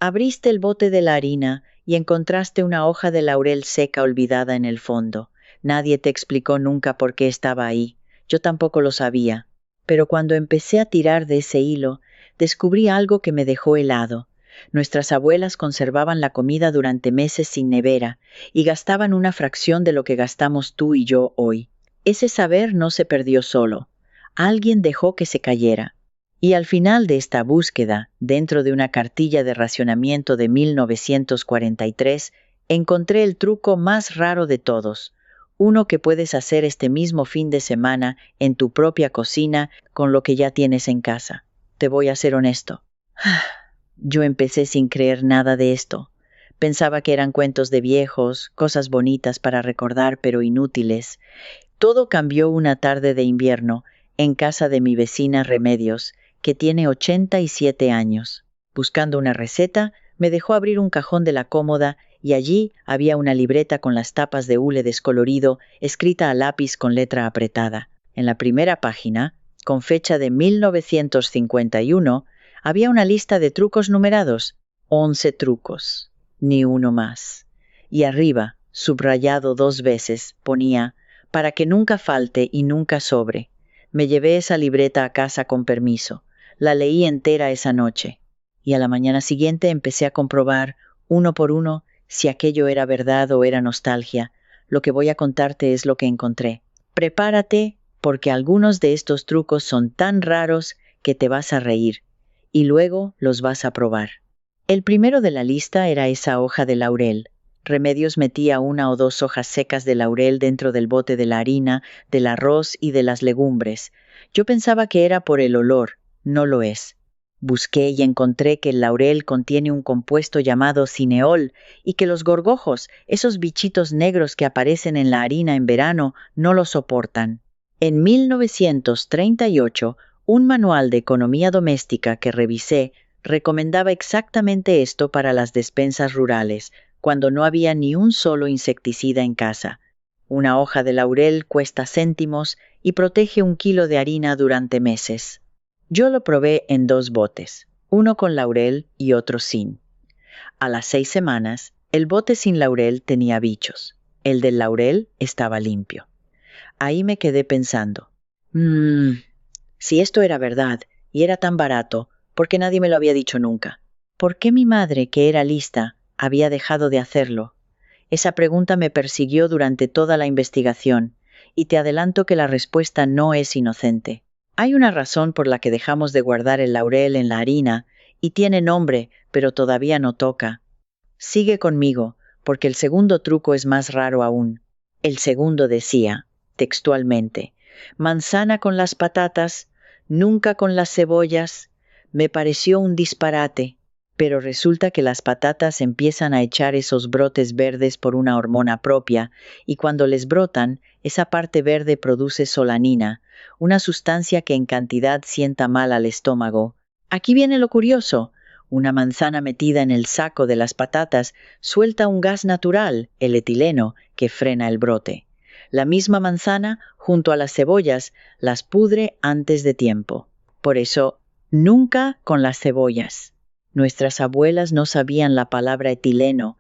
Abriste el bote de la harina y encontraste una hoja de laurel seca olvidada en el fondo. Nadie te explicó nunca por qué estaba ahí. Yo tampoco lo sabía. Pero cuando empecé a tirar de ese hilo, descubrí algo que me dejó helado. Nuestras abuelas conservaban la comida durante meses sin nevera y gastaban una fracción de lo que gastamos tú y yo hoy. Ese saber no se perdió solo. Alguien dejó que se cayera. Y al final de esta búsqueda, dentro de una cartilla de racionamiento de 1943, encontré el truco más raro de todos. Uno que puedes hacer este mismo fin de semana en tu propia cocina con lo que ya tienes en casa. Te voy a ser honesto. Yo empecé sin creer nada de esto. Pensaba que eran cuentos de viejos, cosas bonitas para recordar pero inútiles. Todo cambió una tarde de invierno en casa de mi vecina Remedios, que tiene 87 años. Buscando una receta, me dejó abrir un cajón de la cómoda y allí había una libreta con las tapas de hule descolorido escrita a lápiz con letra apretada. En la primera página, con fecha de 1951, había una lista de trucos numerados. 11 trucos, ni uno más. Y arriba, subrayado 2 veces, ponía, para que nunca falte y nunca sobre. Me llevé esa libreta a casa con permiso. La leí entera esa noche. Y a la mañana siguiente empecé a comprobar, uno por uno, si aquello era verdad o era nostalgia. Lo que voy a contarte es lo que encontré. Prepárate, porque algunos de estos trucos son tan raros que te vas a reír. Y luego los vas a probar. El primero de la lista era esa hoja de laurel. Remedios metía 1 o 2 hojas secas de laurel dentro del bote de la harina, del arroz y de las legumbres. Yo pensaba que era por el olor. No lo es. Busqué y encontré que el laurel contiene un compuesto llamado cineol y que los gorgojos, esos bichitos negros que aparecen en la harina en verano, no lo soportan. En 1938, un manual de economía doméstica que revisé recomendaba exactamente esto para las despensas rurales, cuando no había ni un solo insecticida en casa. Una hoja de laurel cuesta céntimos y protege 1 kilo de harina durante meses. Yo lo probé en 2 botes, uno con laurel y otro sin. A las 6 semanas, el bote sin laurel tenía bichos. El del laurel estaba limpio. Ahí me quedé pensando, si esto era verdad y era tan barato, ¿por qué nadie me lo había dicho nunca? ¿Por qué mi madre, que era lista, había dejado de hacerlo? Esa pregunta me persiguió durante toda la investigación, y te adelanto que la respuesta no es inocente. Hay una razón por la que dejamos de guardar el laurel en la harina, y tiene nombre, pero todavía no toca. Sigue conmigo, porque el segundo truco es más raro aún. El segundo decía, textualmente, manzana con las patatas, nunca con las cebollas. Me pareció un disparate, pero resulta que las patatas empiezan a echar esos brotes verdes por una hormona propia, y cuando les brotan, esa parte verde produce solanina, una sustancia que en cantidad sienta mal al estómago. Aquí viene lo curioso. Una manzana metida en el saco de las patatas suelta un gas natural, el etileno, que frena el brote. La misma manzana, junto a las cebollas, las pudre antes de tiempo. Por eso, nunca con las cebollas. Nuestras abuelas no sabían la palabra etileno,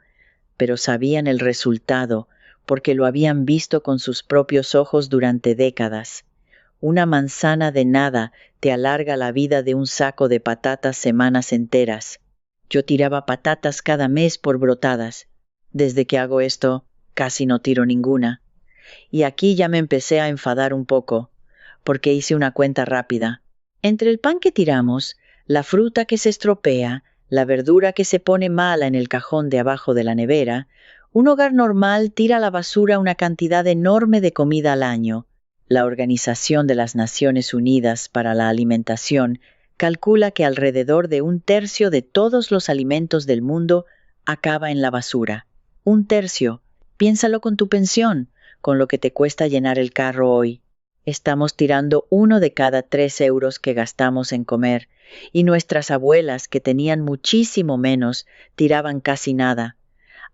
pero sabían el resultado, porque lo habían visto con sus propios ojos durante décadas. Una manzana de nada te alarga la vida de un saco de patatas semanas enteras. Yo tiraba patatas cada mes por brotadas. Desde que hago esto, casi no tiro ninguna. Y aquí ya me empecé a enfadar un poco, porque hice una cuenta rápida. Entre el pan que tiramos, la fruta que se estropea, la verdura que se pone mala en el cajón de abajo de la nevera, un hogar normal tira a la basura una cantidad enorme de comida al año. La Organización de las Naciones Unidas para la Alimentación calcula que alrededor de 1/3 de todos los alimentos del mundo acaba en la basura. 1/3. Piénsalo con tu pensión, con lo que te cuesta llenar el carro hoy. Estamos tirando 1 de cada 3 euros que gastamos en comer, y nuestras abuelas, que tenían muchísimo menos, tiraban casi nada.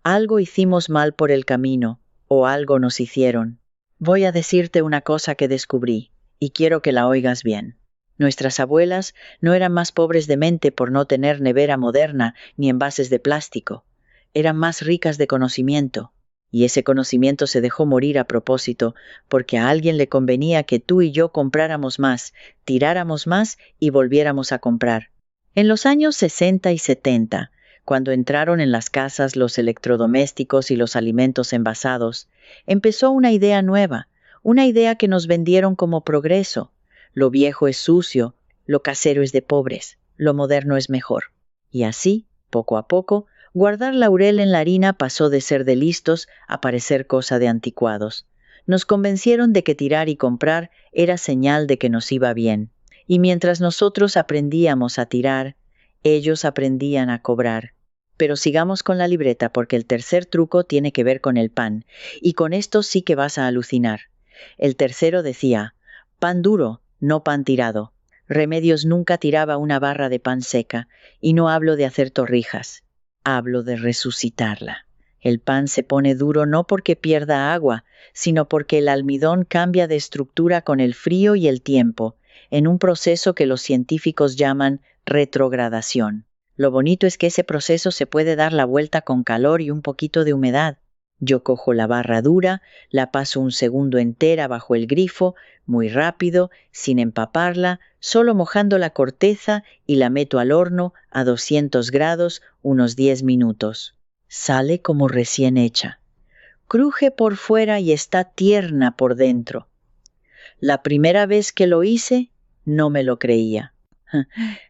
Algo hicimos mal por el camino, o algo nos hicieron. Voy a decirte una cosa que descubrí, y quiero que la oigas bien. Nuestras abuelas no eran más pobres de mente por no tener nevera moderna ni envases de plástico. Eran más ricas de conocimiento. Y ese conocimiento se dejó morir a propósito, porque a alguien le convenía que tú y yo compráramos más, tiráramos más y volviéramos a comprar. En los años 60 y 70, cuando entraron en las casas los electrodomésticos y los alimentos envasados, empezó una idea nueva, una idea que nos vendieron como progreso. Lo viejo es sucio, lo casero es de pobres, lo moderno es mejor. Y así, poco a poco, guardar laurel en la harina pasó de ser de listos a parecer cosa de anticuados. Nos convencieron de que tirar y comprar era señal de que nos iba bien. Y mientras nosotros aprendíamos a tirar, ellos aprendían a cobrar. Pero sigamos con la libreta porque el tercer truco tiene que ver con el pan. Y con esto sí que vas a alucinar. El tercero decía, pan duro, no pan tirado. Remedios nunca tiraba una barra de pan seca, y no hablo de hacer torrijas. Hablo de resucitarla. El pan se pone duro no porque pierda agua, sino porque el almidón cambia de estructura con el frío y el tiempo, en un proceso que los científicos llaman retrogradación. Lo bonito es que ese proceso se puede dar la vuelta con calor y un poquito de humedad. Yo cojo la barra dura, la paso un segundo entera bajo el grifo, muy rápido, sin empaparla, solo mojando la corteza y la meto al horno a 200 grados unos 10 minutos. Sale como recién hecha. Cruje por fuera y está tierna por dentro. La primera vez que lo hice, no me lo creía.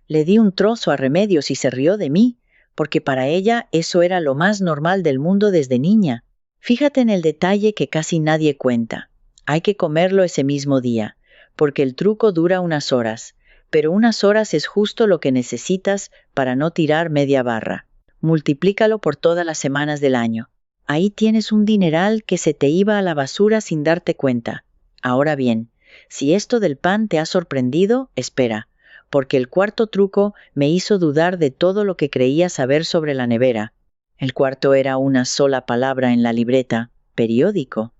Le di un trozo a Remedios y se rió de mí, porque para ella eso era lo más normal del mundo desde niña. Fíjate en el detalle que casi nadie cuenta. Hay que comerlo ese mismo día, porque el truco dura unas horas, pero unas horas es justo lo que necesitas para no tirar media barra. Multiplícalo por todas las semanas del año. Ahí tienes un dineral que se te iba a la basura sin darte cuenta. Ahora bien, si esto del pan te ha sorprendido, espera, porque el cuarto truco me hizo dudar de todo lo que creía saber sobre la nevera. El cuarto era una sola palabra en la libreta, periódico.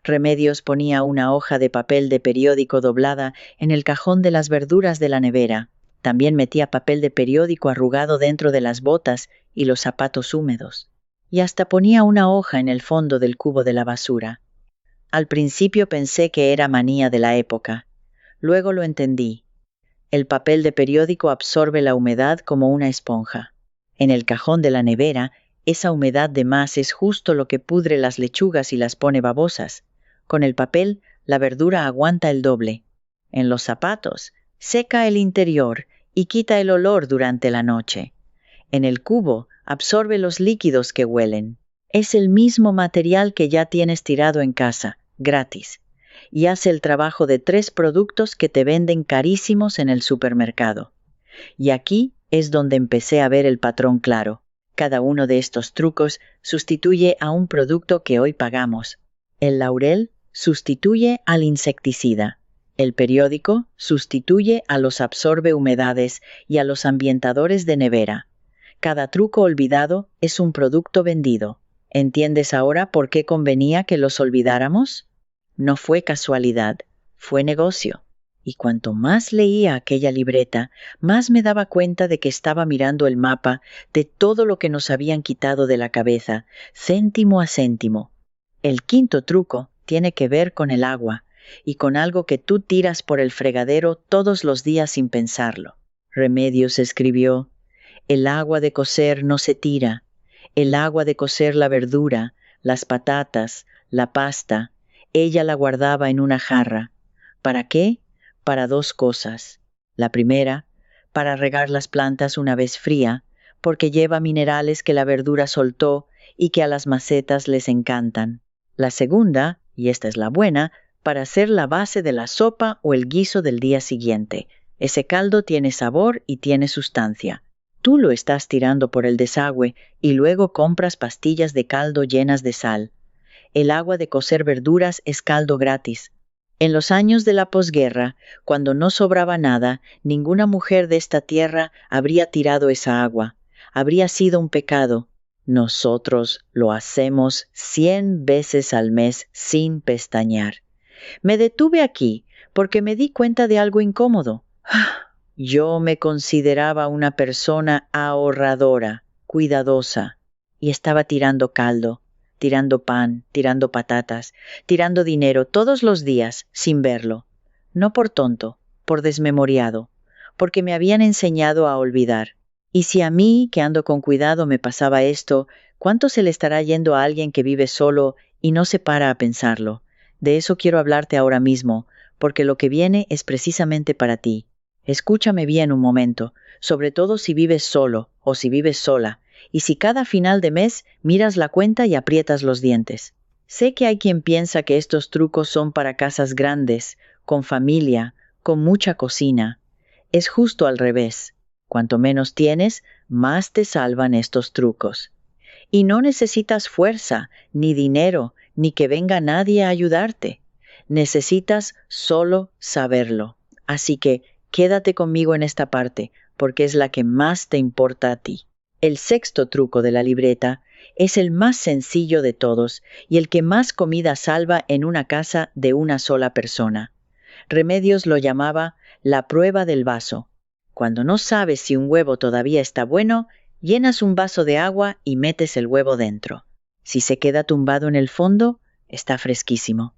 Remedios ponía una hoja de papel de periódico doblada en el cajón de las verduras de la nevera. También metía papel de periódico arrugado dentro de las botas y los zapatos húmedos. Y hasta ponía una hoja en el fondo del cubo de la basura. Al principio pensé que era manía de la época. Luego lo entendí. El papel de periódico absorbe la humedad como una esponja. En el cajón de la nevera, esa humedad de más es justo lo que pudre las lechugas y las pone babosas. Con el papel, la verdura aguanta el doble. En los zapatos, seca el interior y quita el olor durante la noche. En el cubo, absorbe los líquidos que huelen. Es el mismo material que ya tienes tirado en casa, gratis, y hace el trabajo de 3 productos que te venden carísimos en el supermercado. Y aquí es donde empecé a ver el patrón claro. Cada uno de estos trucos sustituye a un producto que hoy pagamos. El laurel sustituye al insecticida. El periódico sustituye a los absorbe humedades y a los ambientadores de nevera. Cada truco olvidado es un producto vendido. ¿Entiendes ahora por qué convenía que los olvidáramos? No fue casualidad, fue negocio. Y cuanto más leía aquella libreta, más me daba cuenta de que estaba mirando el mapa de todo lo que nos habían quitado de la cabeza, céntimo a céntimo. El quinto truco tiene que ver con el agua, y con algo que tú tiras por el fregadero todos los días sin pensarlo. Remedios escribió, el agua de cocer no se tira, el agua de cocer la verdura, las patatas, la pasta, ella la guardaba en una jarra. ¿Para qué? Para 2 cosas. La primera, para regar las plantas una vez fría, porque lleva minerales que la verdura soltó y que a las macetas les encantan. La segunda, y esta es la buena, para hacer la base de la sopa o el guiso del día siguiente. Ese caldo tiene sabor y tiene sustancia. Tú lo estás tirando por el desagüe y luego compras pastillas de caldo llenas de sal. El agua de cocer verduras es caldo gratis. En los años de la posguerra, cuando no sobraba nada, ninguna mujer de esta tierra habría tirado esa agua. Habría sido un pecado. Nosotros lo hacemos 100 veces al mes sin pestañear. Me detuve aquí porque me di cuenta de algo incómodo. Yo me consideraba una persona ahorradora, cuidadosa, y estaba tirando caldo, tirando pan, tirando patatas, tirando dinero todos los días sin verlo. No por tonto, por desmemoriado, porque me habían enseñado a olvidar. Y si a mí, que ando con cuidado, me pasaba esto, ¿cuánto se le estará yendo a alguien que vive solo y no se para a pensarlo? De eso quiero hablarte ahora mismo, porque lo que viene es precisamente para ti. Escúchame bien un momento, sobre todo si vives solo o si vives sola, y si cada final de mes miras la cuenta y aprietas los dientes. Sé que hay quien piensa que estos trucos son para casas grandes, con familia, con mucha cocina. Es justo al revés. Cuanto menos tienes, más te salvan estos trucos. Y no necesitas fuerza, ni dinero, ni que venga nadie a ayudarte. Necesitas solo saberlo. Así que quédate conmigo en esta parte, porque es la que más te importa a ti. El sexto truco de la libreta es el más sencillo de todos y el que más comida salva en una casa de una sola persona. Remedios lo llamaba la prueba del vaso. Cuando no sabes si un huevo todavía está bueno, llenas un vaso de agua y metes el huevo dentro. Si se queda tumbado en el fondo, está fresquísimo.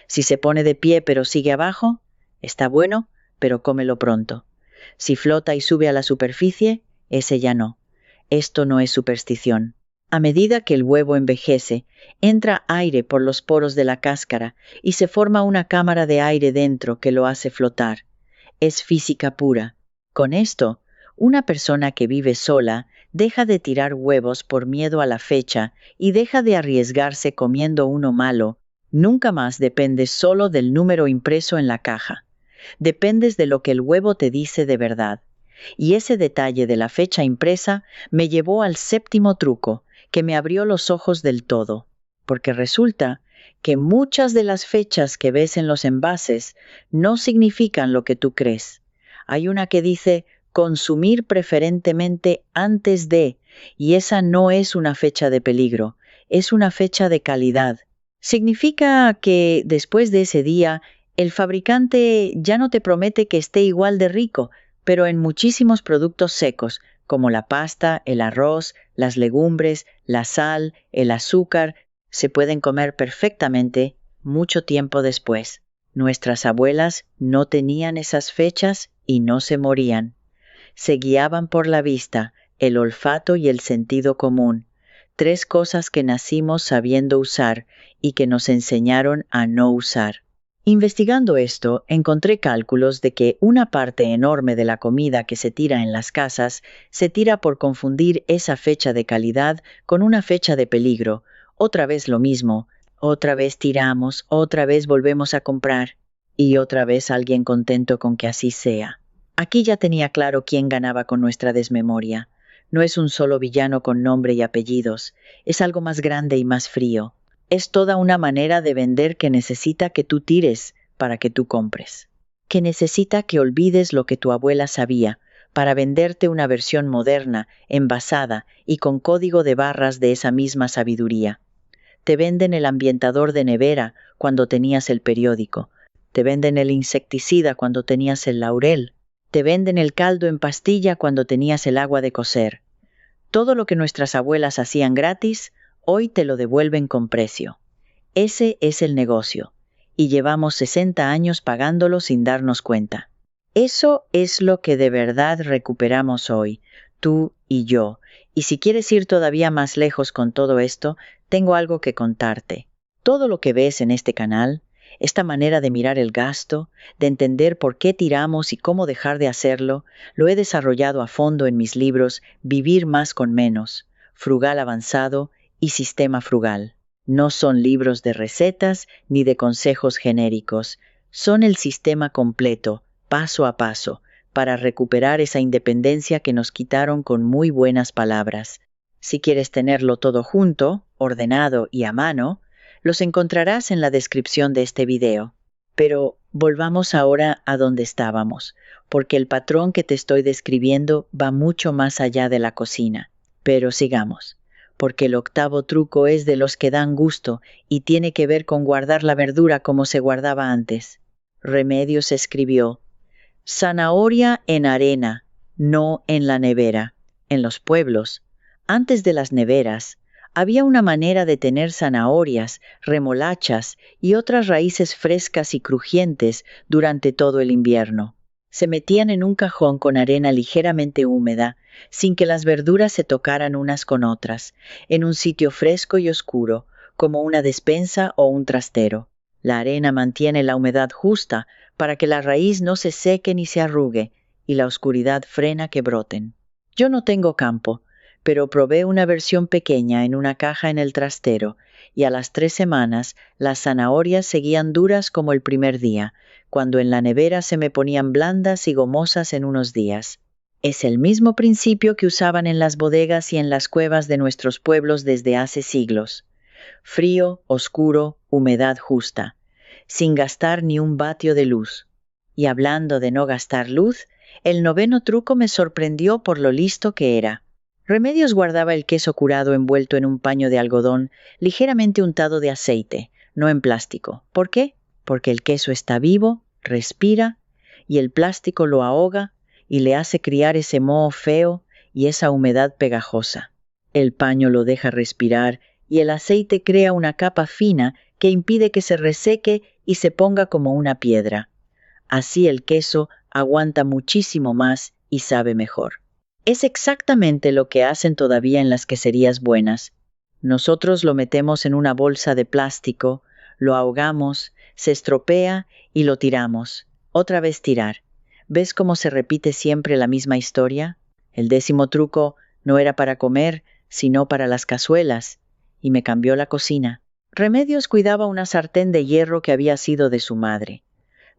Si se pone de pie pero sigue abajo, está bueno, pero cómelo pronto. Si flota y sube a la superficie, ese ya no. Esto no es superstición. A medida que el huevo envejece, entra aire por los poros de la cáscara y se forma una cámara de aire dentro que lo hace flotar. Es física pura. Con esto, una persona que vive sola deja de tirar huevos por miedo a la fecha y deja de arriesgarse comiendo uno malo. Nunca más dependes solo del número impreso en la caja. Dependes de lo que el huevo te dice de verdad. Y ese detalle de la fecha impresa me llevó al séptimo truco, que me abrió los ojos del todo. Porque resulta que muchas de las fechas que ves en los envases no significan lo que tú crees. Hay una que dice consumir preferentemente antes de, y esa no es una fecha de peligro, es una fecha de calidad. Significa que después de ese día, el fabricante ya no te promete que esté igual de rico, pero en muchísimos productos secos, como la pasta, el arroz, las legumbres, la sal, el azúcar, se pueden comer perfectamente mucho tiempo después. Nuestras abuelas no tenían esas fechas y no se morían. Se guiaban por la vista, el olfato y el sentido común, 3 cosas que nacimos sabiendo usar y que nos enseñaron a no usar. Investigando esto, encontré cálculos de que una parte enorme de la comida que se tira en las casas se tira por confundir esa fecha de calidad con una fecha de peligro. Otra vez lo mismo, otra vez tiramos, otra vez volvemos a comprar y otra vez alguien contento con que así sea. Aquí ya tenía claro quién ganaba con nuestra desmemoria. No es un solo villano con nombre y apellidos, es algo más grande y más frío. Es toda una manera de vender que necesita que tú tires para que tú compres. Que necesita que olvides lo que tu abuela sabía para venderte una versión moderna, envasada y con código de barras de esa misma sabiduría. Te venden el ambientador de nevera cuando tenías el periódico. Te venden el insecticida cuando tenías el laurel. Te venden el caldo en pastilla cuando tenías el agua de cocer. Todo lo que nuestras abuelas hacían gratis, hoy te lo devuelven con precio. Ese es el negocio, y llevamos 60 años pagándolo sin darnos cuenta. Eso es lo que de verdad recuperamos hoy, tú y yo. Y si quieres ir todavía más lejos con todo esto, tengo algo que contarte. Todo lo que ves en este canal, esta manera de mirar el gasto, de entender por qué tiramos y cómo dejar de hacerlo, lo he desarrollado a fondo en mis libros Vivir más con menos, Frugal avanzado y Sistema frugal. No son libros de recetas ni de consejos genéricos, son el sistema completo, paso a paso, para recuperar esa independencia que nos quitaron con muy buenas palabras. Si quieres tenerlo todo junto, ordenado y a mano, los encontrarás en la descripción de este video. Pero volvamos ahora a donde estábamos, porque el patrón que te estoy describiendo va mucho más allá de la cocina. Pero sigamos, porque el octavo truco es de los que dan gusto y tiene que ver con guardar la verdura como se guardaba antes. Remedios escribió: Zanahoria en arena, no en la nevera. En los pueblos, antes de las neveras, había una manera de tener zanahorias, remolachas y otras raíces frescas y crujientes durante todo el invierno. Se metían en un cajón con arena ligeramente húmeda, sin que las verduras se tocaran unas con otras, en un sitio fresco y oscuro, como una despensa o un trastero. La arena mantiene la humedad justa para que la raíz no se seque ni se arrugue, y la oscuridad frena que broten. Yo no tengo campo, pero probé una versión pequeña en una caja en el trastero, y a las 3 semanas las zanahorias seguían duras como el primer día, cuando en la nevera se me ponían blandas y gomosas en unos días. Es el mismo principio que usaban en las bodegas y en las cuevas de nuestros pueblos desde hace siglos. Frío, oscuro, humedad justa, sin gastar ni un vatio de luz. Y hablando de no gastar luz, el 9º truco me sorprendió por lo listo que era. Remedios guardaba el queso curado envuelto en un paño de algodón ligeramente untado de aceite, no en plástico. ¿Por qué? Porque el queso está vivo, respira, y el plástico lo ahoga y le hace criar ese moho feo y esa humedad pegajosa. El paño lo deja respirar y el aceite crea una capa fina que impide que se reseque y se ponga como una piedra. Así el queso aguanta muchísimo más y sabe mejor. Es exactamente lo que hacen todavía en las queserías buenas. Nosotros lo metemos en una bolsa de plástico, lo ahogamos, se estropea y lo tiramos. Otra vez tirar. ¿Ves cómo se repite siempre la misma historia? El 10º truco no era para comer, sino para las cazuelas, y me cambió la cocina. Remedios cuidaba una sartén de hierro que había sido de su madre.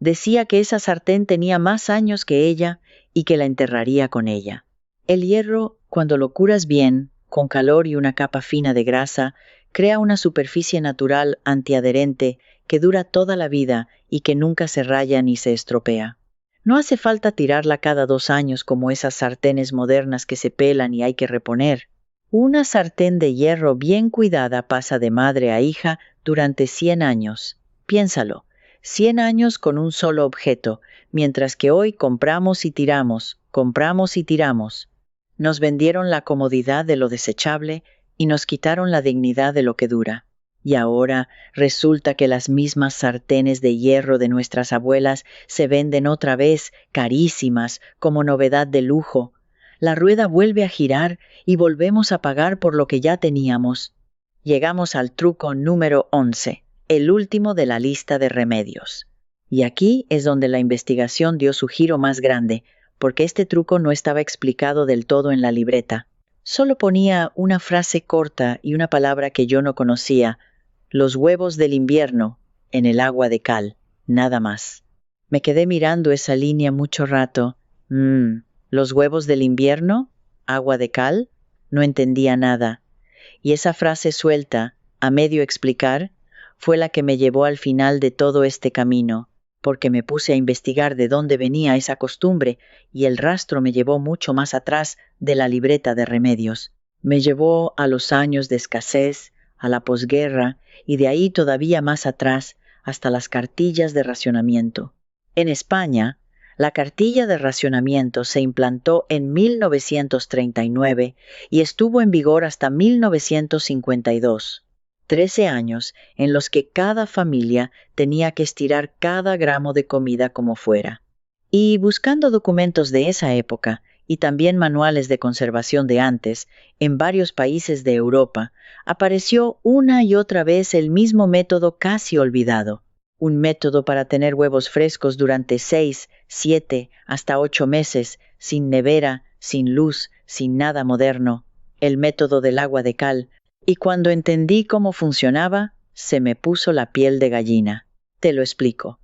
Decía que esa sartén tenía más años que ella y que la enterraría con ella. El hierro, cuando lo curas bien, con calor y una capa fina de grasa, crea una superficie natural antiadherente que dura toda la vida y que nunca se raya ni se estropea. No hace falta tirarla cada 2 años como esas sartenes modernas que se pelan y hay que reponer. Una sartén de hierro bien cuidada pasa de madre a hija durante 100 años. Piénsalo, 100 años con un solo objeto, mientras que hoy compramos y tiramos, compramos y tiramos. Nos vendieron la comodidad de lo desechable y nos quitaron la dignidad de lo que dura. Y ahora resulta que las mismas sartenes de hierro de nuestras abuelas se venden otra vez carísimas como novedad de lujo. La rueda vuelve a girar y volvemos a pagar por lo que ya teníamos. Llegamos al truco número 11, el último de la lista de remedios. Y aquí es donde la investigación dio su giro más grande, porque este truco no estaba explicado del todo en la libreta. Solo ponía una frase corta y una palabra que yo no conocía: los huevos del invierno en el agua de cal, nada más. Me quedé mirando esa línea mucho rato. ¿Los huevos del invierno? ¿Agua de cal? No entendía nada. Y esa frase suelta, a medio explicar, fue la que me llevó al final de todo este camino, porque me puse a investigar de dónde venía esa costumbre y el rastro me llevó mucho más atrás de la libreta de remedios. Me llevó a los años de escasez, a la posguerra y de ahí todavía más atrás hasta las cartillas de racionamiento. En España, la cartilla de racionamiento se implantó en 1939 y estuvo en vigor hasta 1952. 13 años en los que cada familia tenía que estirar cada gramo de comida como fuera. Y buscando documentos de esa época y también manuales de conservación de antes, en varios países de Europa, apareció una y otra vez el mismo método casi olvidado. Un método para tener huevos frescos durante 6, 7, hasta 8 meses, sin nevera, sin luz, sin nada moderno. El método del agua de cal. Y cuando entendí cómo funcionaba, se me puso la piel de gallina. Te lo explico.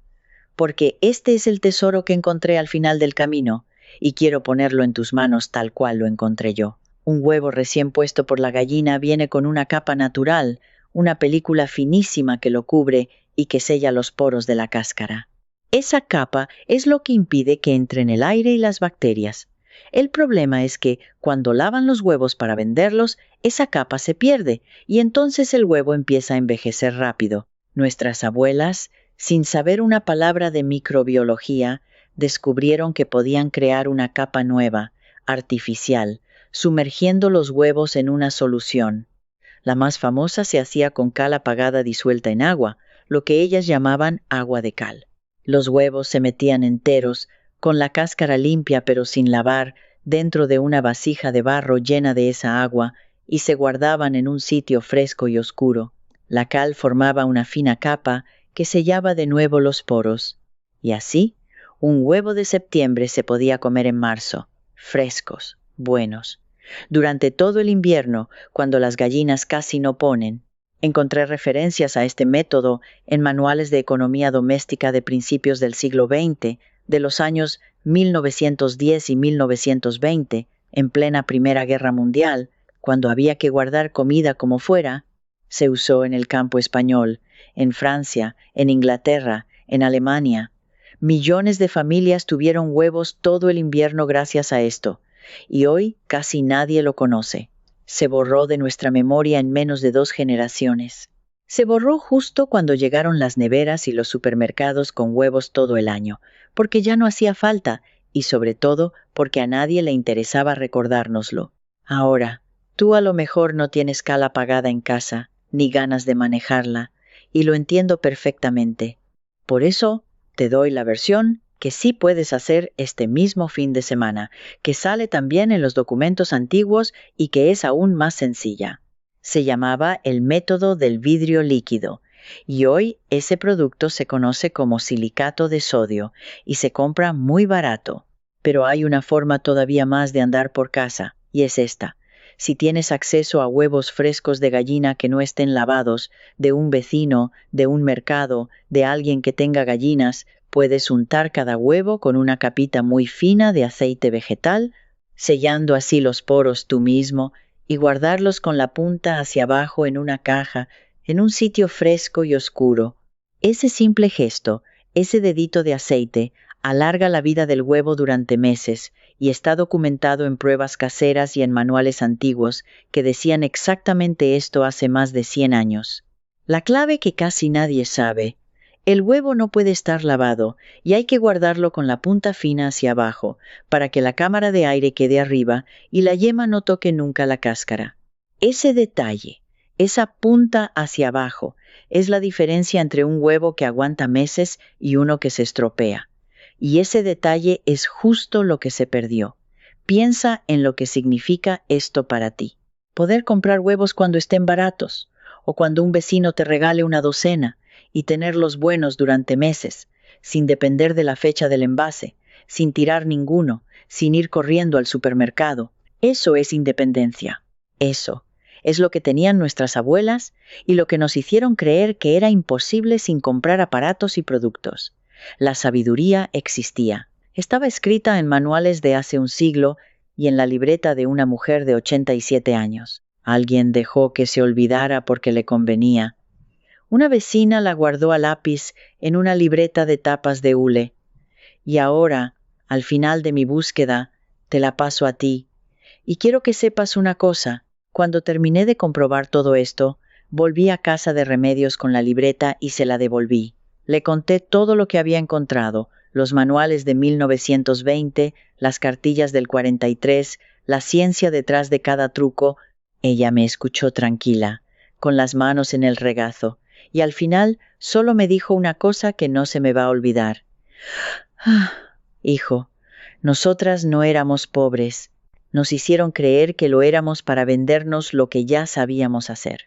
Porque este es el tesoro que encontré al final del camino, y quiero ponerlo en tus manos tal cual lo encontré yo. Un huevo recién puesto por la gallina viene con una capa natural, una película finísima que lo cubre y que sella los poros de la cáscara. Esa capa es lo que impide que entren el aire y las bacterias. El problema es que, cuando lavan los huevos para venderlos, esa capa se pierde y entonces el huevo empieza a envejecer rápido. Nuestras abuelas, sin saber una palabra de microbiología, descubrieron que podían crear una capa nueva, artificial, sumergiendo los huevos en una solución. La más famosa se hacía con cal apagada disuelta en agua, lo que ellas llamaban agua de cal. Los huevos se metían enteros, con la cáscara limpia pero sin lavar, dentro de una vasija de barro llena de esa agua, y se guardaban en un sitio fresco y oscuro. La cal formaba una fina capa que sellaba de nuevo los poros. Y así, un huevo de septiembre se podía comer en marzo, frescos, buenos. Durante todo el invierno, cuando las gallinas casi no ponen, encontré referencias a este método en manuales de economía doméstica de principios del siglo XX, de los años 1910 y 1920, en plena Primera Guerra Mundial, cuando había que guardar comida como fuera. Se usó en el campo español, en Francia, en Inglaterra, en Alemania. Millones de familias tuvieron huevos todo el invierno gracias a esto, y hoy casi nadie lo conoce. Se borró de nuestra memoria en menos de 2 generaciones. Se borró justo cuando llegaron las neveras y los supermercados con huevos todo el año, porque ya no hacía falta, y sobre todo porque a nadie le interesaba recordárnoslo. Ahora, tú a lo mejor no tienes cal apagada en casa, ni ganas de manejarla, y lo entiendo perfectamente. Por eso, te doy la versión que sí puedes hacer este mismo fin de semana, que sale también en los documentos antiguos y que es aún más sencilla. Se llamaba el método del vidrio líquido, y hoy ese producto se conoce como silicato de sodio y se compra muy barato. Pero hay una forma todavía más de andar por casa, y es esta. Si tienes acceso a huevos frescos de gallina que no estén lavados, de un vecino, de un mercado, de alguien que tenga gallinas, puedes untar cada huevo con una capita muy fina de aceite vegetal, sellando así los poros tú mismo, y guardarlos con la punta hacia abajo en una caja, en un sitio fresco y oscuro. Ese simple gesto, ese dedito de aceite, alarga la vida del huevo durante meses, y está documentado en pruebas caseras y en manuales antiguos que decían exactamente esto hace más de 100 años. La clave que casi nadie sabe: el huevo no puede estar lavado y hay que guardarlo con la punta fina hacia abajo para que la cámara de aire quede arriba y la yema no toque nunca la cáscara. Ese detalle, esa punta hacia abajo, es la diferencia entre un huevo que aguanta meses y uno que se estropea. Y ese detalle es justo lo que se perdió. Piensa en lo que significa esto para ti. Poder comprar huevos cuando estén baratos, o cuando un vecino te regale una docena, y tenerlos buenos durante meses, sin depender de la fecha del envase, sin tirar ninguno, sin ir corriendo al supermercado. Eso es independencia. Eso es lo que tenían nuestras abuelas y lo que nos hicieron creer que era imposible sin comprar aparatos y productos. La sabiduría existía. Estaba escrita en manuales de hace un siglo y en la libreta de una mujer de 87 años. Alguien dejó que se olvidara porque le convenía. Una vecina la guardó a lápiz en una libreta de tapas de hule. Y ahora, al final de mi búsqueda, te la paso a ti. Y quiero que sepas una cosa. Cuando terminé de comprobar todo esto, volví a casa de remedios con la libreta y se la devolví. Le conté todo lo que había encontrado, los manuales de 1920, las cartillas del 43, la ciencia detrás de cada truco. Ella me escuchó tranquila, con las manos en el regazo. Y al final solo me dijo una cosa que no se me va a olvidar. Hijo, nosotras no éramos pobres. Nos hicieron creer que lo éramos para vendernos lo que ya sabíamos hacer.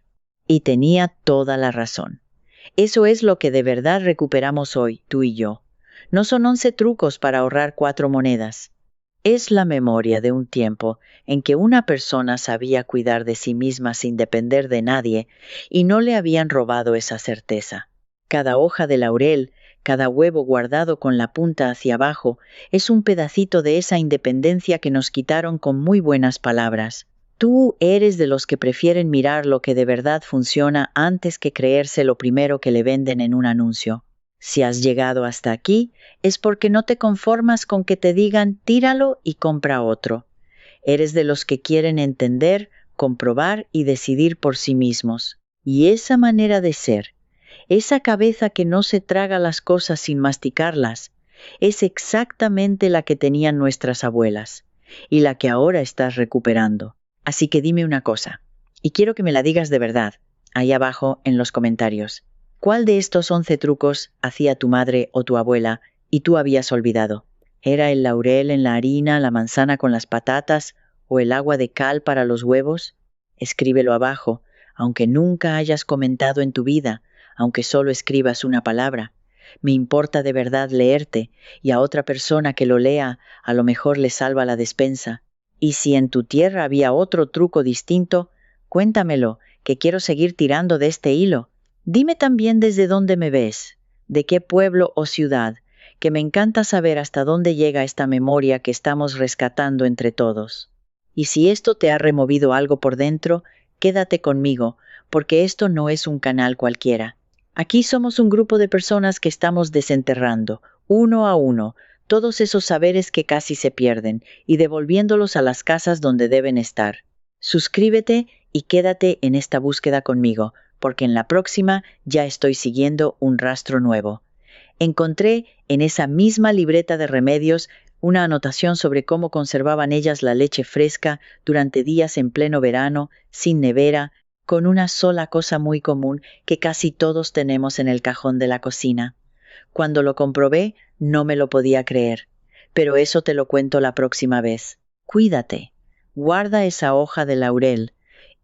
Y tenía toda la razón. Eso es lo que de verdad recuperamos hoy, tú y yo. No son 11 trucos para ahorrar 4 monedas. Es la memoria de un tiempo en que una persona sabía cuidar de sí misma sin depender de nadie y no le habían robado esa certeza. Cada hoja de laurel, cada huevo guardado con la punta hacia abajo, es un pedacito de esa independencia que nos quitaron con muy buenas palabras. Tú eres de los que prefieren mirar lo que de verdad funciona antes que creerse lo primero que le venden en un anuncio. Si has llegado hasta aquí, es porque no te conformas con que te digan tíralo y compra otro. Eres de los que quieren entender, comprobar y decidir por sí mismos. Y esa manera de ser, esa cabeza que no se traga las cosas sin masticarlas, Es exactamente la que tenían nuestras abuelas y la que ahora estás recuperando. Así que dime una cosa, y quiero que me la digas de verdad, ahí abajo en los comentarios. ¿Cuál de estos 11 trucos hacía tu madre o tu abuela y tú habías olvidado? ¿Era el laurel en la harina, la manzana con las patatas o el agua de cal para los huevos? Escríbelo abajo, aunque nunca hayas comentado en tu vida, aunque solo escribas una palabra. Me importa de verdad leerte, y a otra persona que lo lea a lo mejor le salva la despensa. Y si en tu tierra había otro truco distinto, cuéntamelo, que quiero seguir tirando de este hilo. Dime también desde dónde me ves, de qué pueblo o ciudad, que me encanta saber hasta dónde llega esta memoria que estamos rescatando entre todos. Y si esto te ha removido algo por dentro, quédate conmigo, porque esto no es un canal cualquiera. Aquí somos un grupo de personas que estamos desenterrando, uno a uno, todos esos saberes que casi se pierden y devolviéndolos a las casas donde deben estar. Suscríbete y quédate en esta búsqueda conmigo, porque en la próxima ya estoy siguiendo un rastro nuevo. Encontré en esa misma libreta de remedios una anotación sobre cómo conservaban ellas la leche fresca durante días en pleno verano, sin nevera, con una sola cosa muy común que casi todos tenemos en el cajón de la cocina. Cuando lo comprobé, no me lo podía creer, pero eso te lo cuento la próxima vez. Cuídate, guarda esa hoja de laurel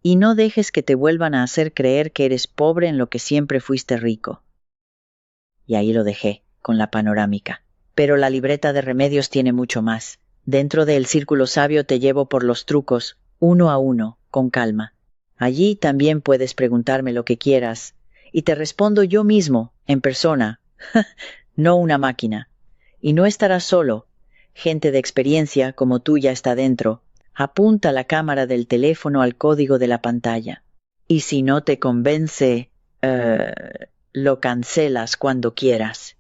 y no dejes que te vuelvan a hacer creer que eres pobre en lo que siempre fuiste rico. Y ahí lo dejé, con la panorámica. Pero la libreta de remedios tiene mucho más. Dentro del círculo sabio te llevo por los trucos, uno a uno, con calma. Allí también puedes preguntarme lo que quieras, y te respondo yo mismo, en persona, no una máquina. Y no estarás solo. Gente de experiencia como tú ya está dentro. Apunta la cámara del teléfono al código de la pantalla. Y si no te convence, lo cancelas cuando quieras.